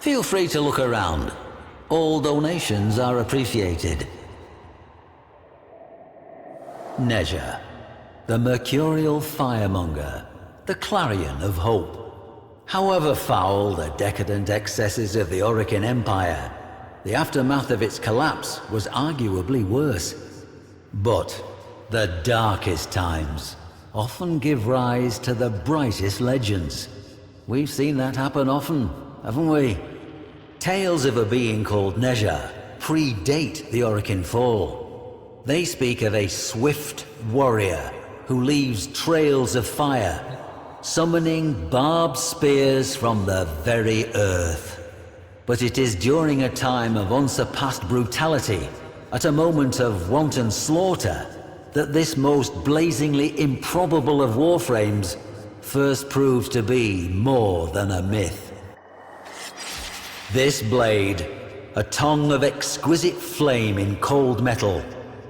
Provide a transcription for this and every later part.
Feel free to look around. All donations are appreciated. Nezha, the mercurial firemonger, the clarion of hope. However foul the decadent excesses of the Orokin Empire, the aftermath of its collapse was arguably worse. But the darkest times often give rise to the brightest legends. We've seen that happen often, haven't we? Tales of a being called Nezha predate the Orokin fall. They speak of a swift warrior who leaves trails of fire, summoning barbed spears from the very earth. But it is during a time of unsurpassed brutality, at a moment of wanton slaughter, that this most blazingly improbable of Warframes first proved to be more than a myth. This blade, a tongue of exquisite flame in cold metal,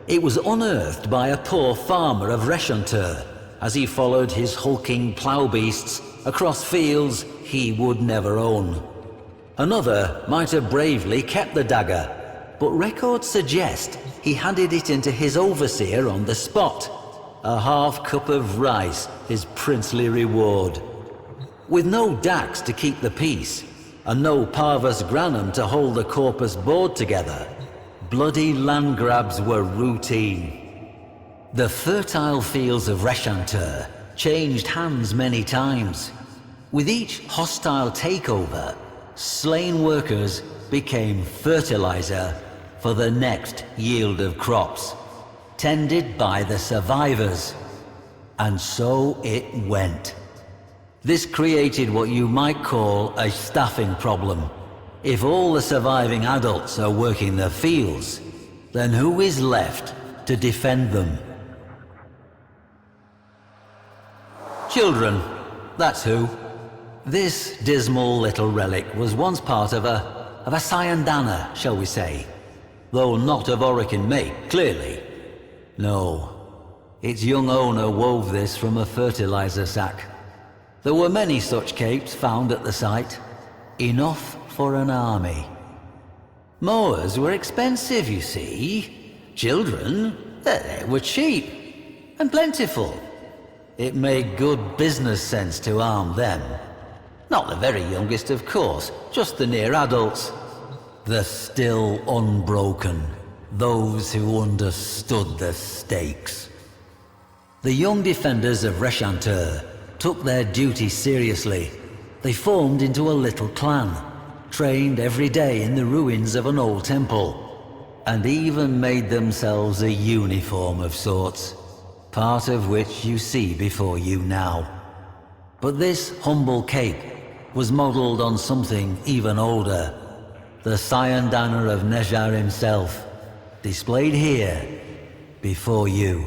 it was unearthed by a poor farmer of Reshantur as he followed his hulking plough beasts across fields he would never own. Another might have bravely kept the dagger, but records suggest he handed it into his overseer on the spot, a half cup of rice his princely reward. With no dax to keep the peace, and no parvus granum to hold the corpus board together, bloody land grabs were routine. The fertile fields of Reshantur changed hands many times. With each hostile takeover, slain workers became fertilizer for the next yield of crops, tended by the survivors. And so it went. This created what you might call a staffing problem. If all the surviving adults are working the fields, then who is left to defend them? Children, that's who. This dismal little relic was once part of a Sayandana, shall we say. Though not of Orokin make, clearly. No, its young owner wove this from a fertilizer sack. There were many such capes found at the site, enough for an army. Mowers were expensive, you see. Children, they were cheap and plentiful. It made good business sense to arm them. Not the very youngest, of course, just the near adults. The still unbroken, those who understood the stakes. The young defenders of Reshantur took their duty seriously. They formed into a little clan, trained every day in the ruins of an old temple, and even made themselves a uniform of sorts, part of which you see before you now. But this humble cape was modelled on something even older, the Sayandana of Nezha himself, displayed here before you.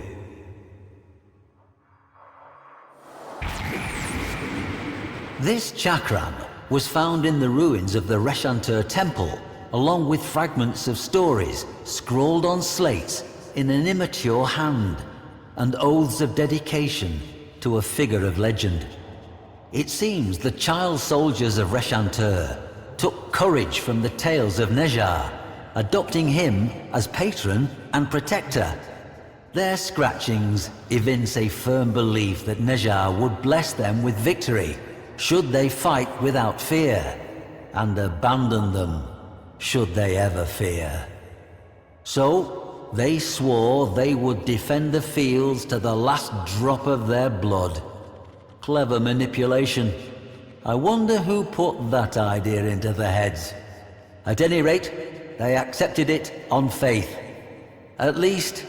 This chakram was found in the ruins of the Reshantur temple, along with fragments of stories scrawled on slates in an immature hand, and oaths of dedication to a figure of legend. It seems the child soldiers of Reshantur took courage from the tales of Nezha, adopting him as patron and protector. Their scratchings evince a firm belief that Nezha would bless them with victory should they fight without fear, and abandon them should they ever fear. So they swore they would defend the fields to the last drop of their blood. Clever manipulation. I wonder who put that idea into their heads. At any rate, they accepted it on faith. At least,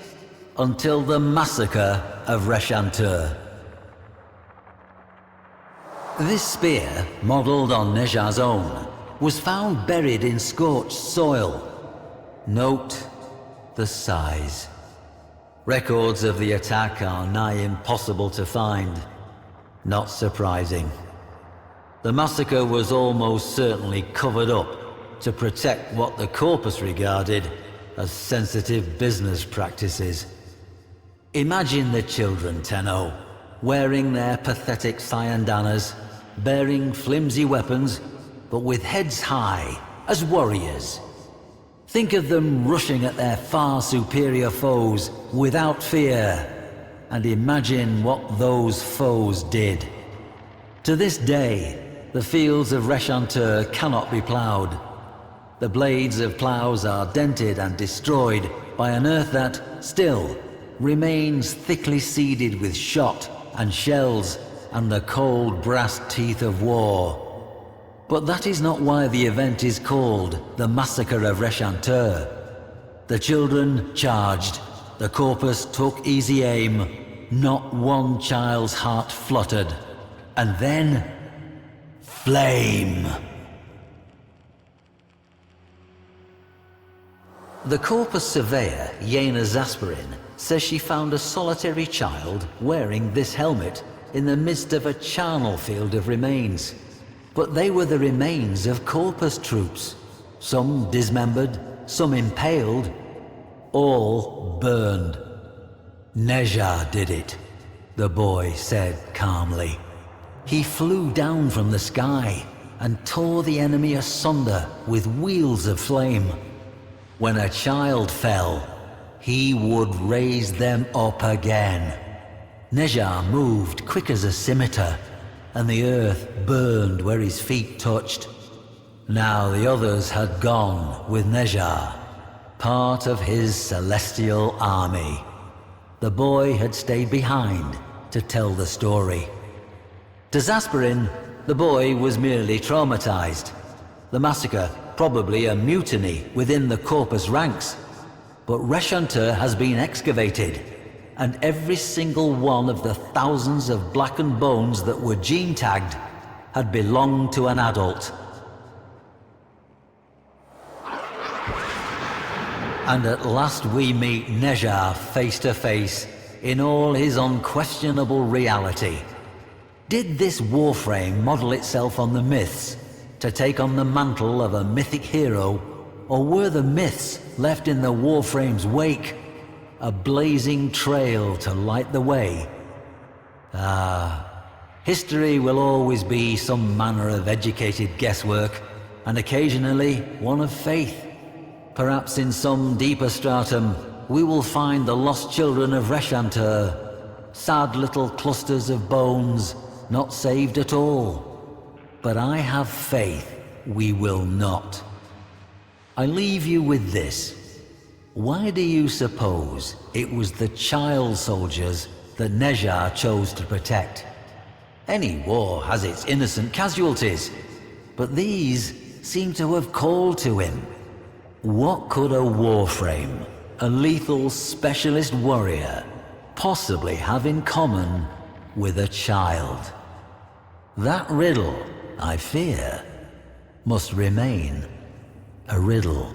until the massacre of Reshantur. This spear, modelled on Nezha's own, was found buried in scorched soil. Note the size. Records of the attack are nigh impossible to find. Not surprising. The massacre was almost certainly covered up to protect what the corpus regarded as sensitive business practices. Imagine the children, Tenno, wearing their pathetic Sayandanas, bearing flimsy weapons, but with heads high, as warriors. Think of them rushing at their far superior foes without fear, and imagine what those foes did. To this day, the fields of Reshantur cannot be ploughed. The blades of ploughs are dented and destroyed by an earth that, still, remains thickly seeded with shot and shells and the cold brass teeth of war. But that is not why the event is called the Massacre of Reshantur. The children charged, the corpus took easy aim, not one child's heart fluttered, and then flame. The corpus surveyor, Yena Zasperin, says she found a solitary child wearing this helmet in the midst of a charnel field of remains. But they were the remains of corpus troops, some dismembered, some impaled, all burned. Nezha did it, the boy said calmly. He flew down from the sky and tore the enemy asunder with wheels of flame. When a child fell, he would raise them up again. Nezha moved quick as a scimitar, and the earth burned where his feet touched. Now the others had gone with Nezha, part of his celestial army. The boy had stayed behind to tell the story. To Zasperin, the boy was merely traumatized. The massacre, probably a mutiny within the corpus ranks. But Reshantur has been excavated, and every single one of the thousands of blackened bones that were gene-tagged had belonged to an adult. And at last we meet Nezha face to face in all his unquestionable reality. Did this Warframe model itself on the myths to take on the mantle of a mythic hero, or were the myths left in the Warframe's wake, a blazing trail to light the way? History will always be some manner of educated guesswork, and occasionally one of faith. Perhaps in some deeper stratum, we will find the lost children of Reshantur, sad little clusters of bones, not saved at all. But I have faith we will not. I leave you with this. Why do you suppose it was the child soldiers that Nezha chose to protect? Any war has its innocent casualties, but these seem to have called to him. What could a Warframe, a lethal specialist warrior, possibly have in common with a child? That riddle, I fear, must remain a riddle.